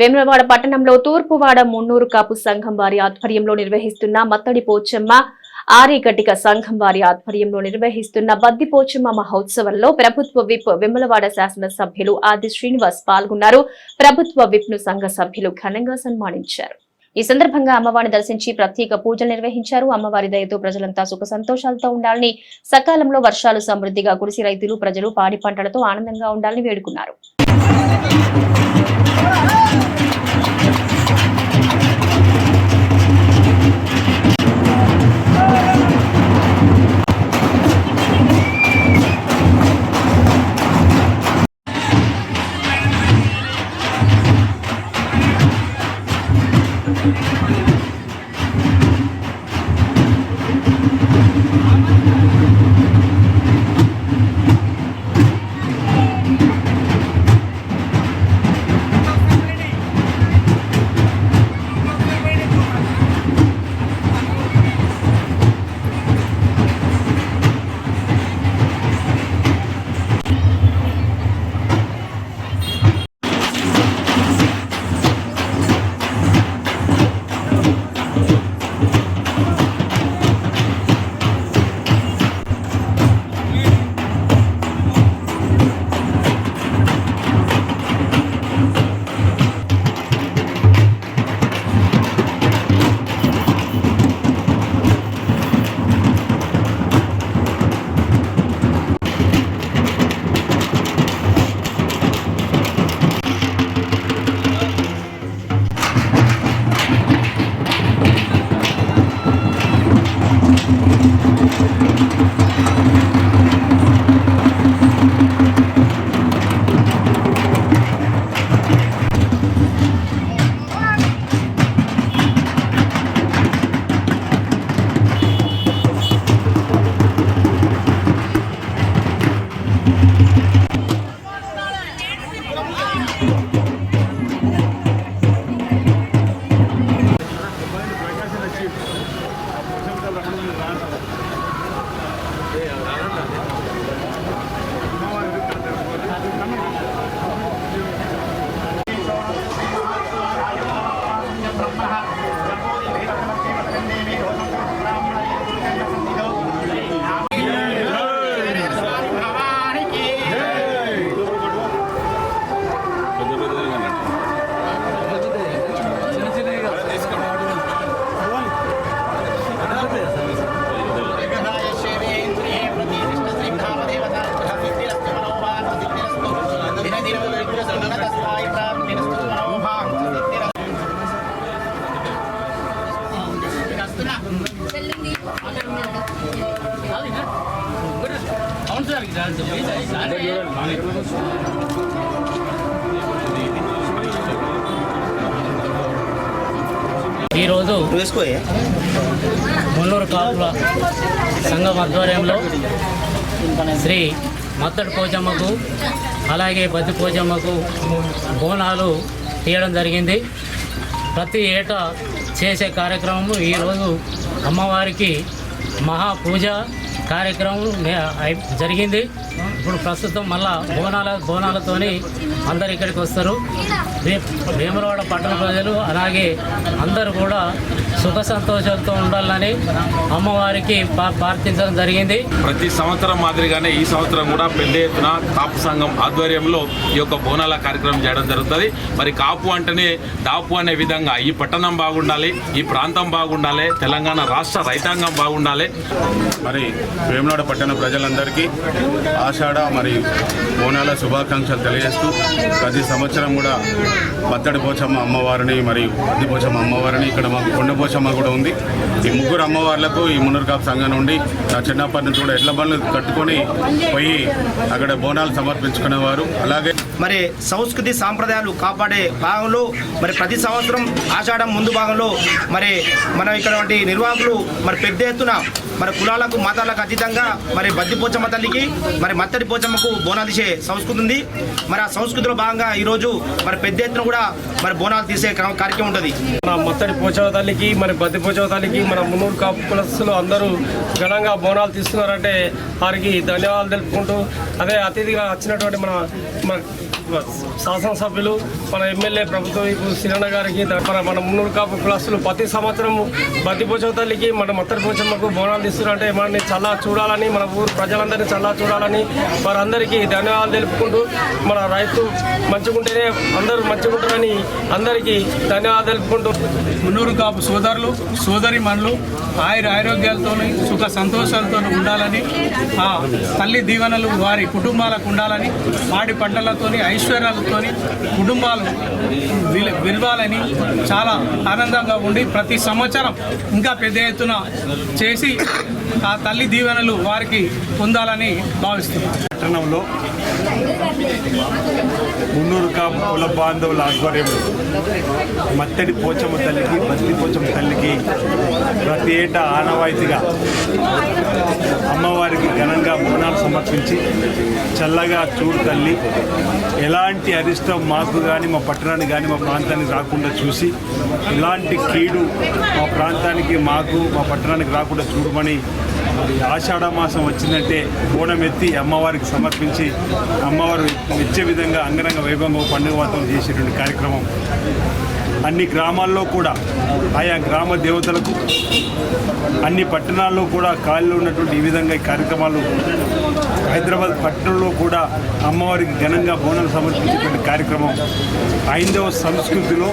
వేములవాడ పట్టణంలో తూర్పువాడ మున్నూరు కాపు సంఘం వారి ఆధ్వర్యంలో నిర్వహిస్తున్న మత్తడి పోచమ్మ ఆర్యగట్టిక సంఘం వారి ఆధ్వర్యంలో నిర్వహిస్తున్న బద్దిపోచమ్మ మహోత్సవంలో ప్రభుత్వ విప్ వేములవాడ శాసన సభ్యులు ఆది శ్రీనివాస్ పాల్గొన్నారు. ప్రభుత్వ విప్ ను సంఘ సభ్యులు ఘనంగా సన్మానించారు. ఈ సందర్భంగా అమ్మవారిని దర్శించి ప్రత్యేక పూజలు నిర్వహించారు. అమ్మవారి దయతో ప్రజలంతా సుఖ సంతోషాలతో ఉండాలని, సకాలంలో వర్షాలు సమృద్ధిగా కురిసి రైతులు ప్రజలు పాడి పంటలతో ఆనందంగా ఉండాలని వేడుకున్నారు. ఈరోజు మున్నూరు కాపుల సంఘం ఆధ్వర్యంలో శ్రీ మత్తడి పోచమ్మకు అలాగే బద్ది పోచమ్మకు బోనాలు తీయడం జరిగింది. ప్రతి ఏటా చేసే కార్యక్రమం ఈరోజు అమ్మవారికి మహాపూజ కార్యక్రమం జరిగింది. ఇప్పుడు ప్రస్తుతం మళ్ళా బోనాలతోని అందరు ఇక్కడికి వస్తారు. వేములవాడ పట్టణ ప్రజలు అలాగే అందరూ కూడా సుఖ సంతోషాలతో ఉండాలని అమ్మవారికి ప్రార్థించడం జరిగింది. ప్రతి సంవత్సరం మాదిరిగానే ఈ సంవత్సరం కూడా పెద్ద ఎత్తున కాపు సంఘం ఆధ్వర్యంలో ఈ యొక్క బోనాల కార్యక్రమం చేయడం జరుగుతుంది. మరి కాపు అంటేనే దాపు అనే విధంగా ఈ పట్టణం బాగుండాలి, ఈ ప్రాంతం బాగుండాలి, తెలంగాణ రాష్ట్ర రైతాంగం బాగుండాలి. మరి వేములవాడ పట్టణ ప్రజలందరికీ ఆషాఢ మరి బోనాల శుభాకాంక్షలు తెలియజేస్తూ ప్రతి సంవత్సరం కూడా మత్తడి పోచమ్మ అమ్మవారిని మరియు బద్ది పోచమ్మ అమ్మవారిని, ఇక్కడ మాకు కొండ పోచమ్మ కూడా ఉంది. ఈ ముగ్గురు అమ్మవార్లకు ఈ మున్నూరు కాపు సంఘం నుండి నా చిన్నప్పటి నుంచి కూడా ఎడ్ల బండ్లు కట్టుకొని పోయి అక్కడ బోనాలు సమర్పించుకునేవారు. అలాగే మరి సంస్కృతి సాంప్రదాయాలు కాపాడే భాగంలో మరి ప్రతి సంవత్సరం ఆషాఢం ముందు భాగంలో మరి మనం ఇక్కడ నిర్వాహకులు మరి పెద్ద ఎత్తున మరి కులాలకు మతాలకు అతీతంగా మరి బద్ది పోచమ్మ తల్లికి మరి మత్తడి పోచమ్మకు బోనాలు తీసే సంస్కృతి ఉంది. మరి ఆ సంస్కృతిలో భాగంగా ఈరోజు మరి పెద్ద ఎత్తున కూడా మరి బోనాలు తీసే కార్యక్రమం ఉంటుంది. మన మత్తడి పోచమ్మ తల్లికి మరి బద్ది పోచమ్మ తల్లికి మన మున్నూరు కాపు కులస్తులు అందరూ ఘనంగా బోనాలు తీస్తున్నారంటే వారికి ధన్యవాదాలు తెలుపుకుంటూ అదే అతిథిగా వచ్చినటువంటి మన శాసనసభ్యులు మన ఎమ్మెల్యే ప్రభుత్వం సిరణ గారికి మన మున్నూరు కాపు కులస్తులు ప్రతి సంవత్సరం బద్దిపోచమ్మ తల్లికి మన మత్తడి పోచమ్మకు బోనాలు తీస్తున్నారంటే మనల్ని చల్లా చూడాలని మన ఊరు ప్రజలందరినీ చల్లా చూడాలని వారందరికీ ధన్యవాదాలు తెలుపుకుంటూ మన రైతు మంచిగుంటేనే అందరూ మంచిగుంటారని అందరికీ ధన్యవాదాలు తెలుపుకుంటూ మున్నూరు కాపు సోదరులు సోదరిమణులు ఆరోగ్యాలతో సుఖ సంతోషాలతో ఉండాలని ఆ తల్లి దీవెనలు వారి కుటుంబాలకు ఉండాలని వాడి పంటలతోని ఐశ్వర్యాలతోని కుటుంబాలు విలవాలని చాలా ఆనందంగా ఉండి ప్రతి సంవత్సరం ఇంకా పెద్ద ఎత్తున చేసి ఆ తల్లి దీవెనలు వారికి పొందాలని భావిస్తున్నాను. పట్టణంలో మున్నూరు కాపు కుల బాంధవుల ఆధ్వర్యంలో మత్తడి పోచమ్మ తల్లికి బద్ది పోచమ్మ తల్లికి ప్రతి ఏటా ఆనవాయితీగా అమ్మవారికి ఘనంగా బోనాలు సమర్పించి చల్లగా చూడు తల్లి ఎలాంటి అరిష్టం మాకు కానీ మా పట్టణానికి కానీ మా ప్రాంతానికి రాకుండా చూసి ఇలాంటి కీడు మా ప్రాంతానికి మాకు మా పట్టణానికి రాకుండా చూడమని ఆషాఢ మాసం వచ్చిందంటే బోనం ఎత్తి అమ్మవారికి సమర్పించి అమ్మవారు మెచ్చే విధంగా అంగరంగ వైభవంగా పండుగ వాతావరణం చేసేటువంటి కార్యక్రమం అన్ని గ్రామాల్లో కూడా ఆయా గ్రామ దేవతలకు అన్ని పట్టణాల్లో కూడా ఖాళీలో ఉన్నటువంటి ఈ విధంగా ఈ కార్యక్రమాలు హైదరాబాద్ పట్టణంలో కూడా అమ్మవారికి ఘనంగా బోనాలు సమర్పించేటువంటి కార్యక్రమం హైందవ సంస్కృతిలో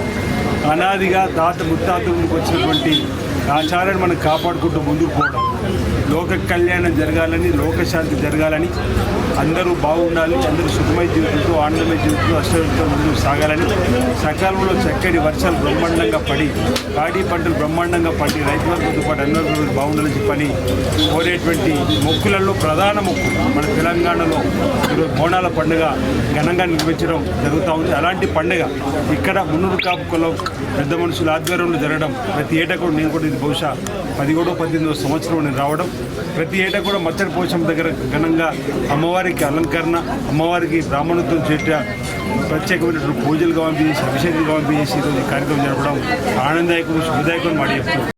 అనాదిగా తాత ముత్తాతల నుండి వచ్చినటువంటి ఆచారాన్ని మనం కాపాడుకుంటూ ముందుకు పోవడం లోక కళ్యాణం జరగాలని లోకశాంతి జరగాలని అందరూ బాగుండాలి అందరూ సుఖమయ జీవితంతో ఆనందమయ జీవితంతో అష్టంతో ముందుకు సాగాలని సకాలంలో చక్కటి వర్షాలు బ్రహ్మాండంగా పడి పాడి పంటలు బ్రహ్మాండంగా పడి రైతులతో పాటు అందరూ బాగుండాలని చెప్పని కోరేటువంటి మొక్కులలో ప్రధాన మొక్కు మన తెలంగాణలో ఈరోజు బోనాల పండుగ ఘనంగా నిర్వహించడం జరుగుతూ ఉంది. అలాంటి పండుగ ఇక్కడ మున్నూరు కాపు కులం పెద్ద మనుషుల ఆధ్వర్యంలో జరగడం ప్రతి ఏటా కూడా నేను కూడా ఇది బహుశా 17వ సంవత్సరం నేను రావడం ప్రతి ఏటా కూడా మత్తడి పోచమ్మ దగ్గర ఘనంగా అమ్మవారికి అలంకరణ అమ్మవారికి బ్రాహ్మణత్వం చేట ప్రత్యేకమైనటువంటి పూజలు పంపించేసి అభిషేకం పంపించేసి ఈరోజు ఈ కార్యక్రమం జరపడం ఆనందదాయకం శుభదాయకం మాట చెప్తున్నాం.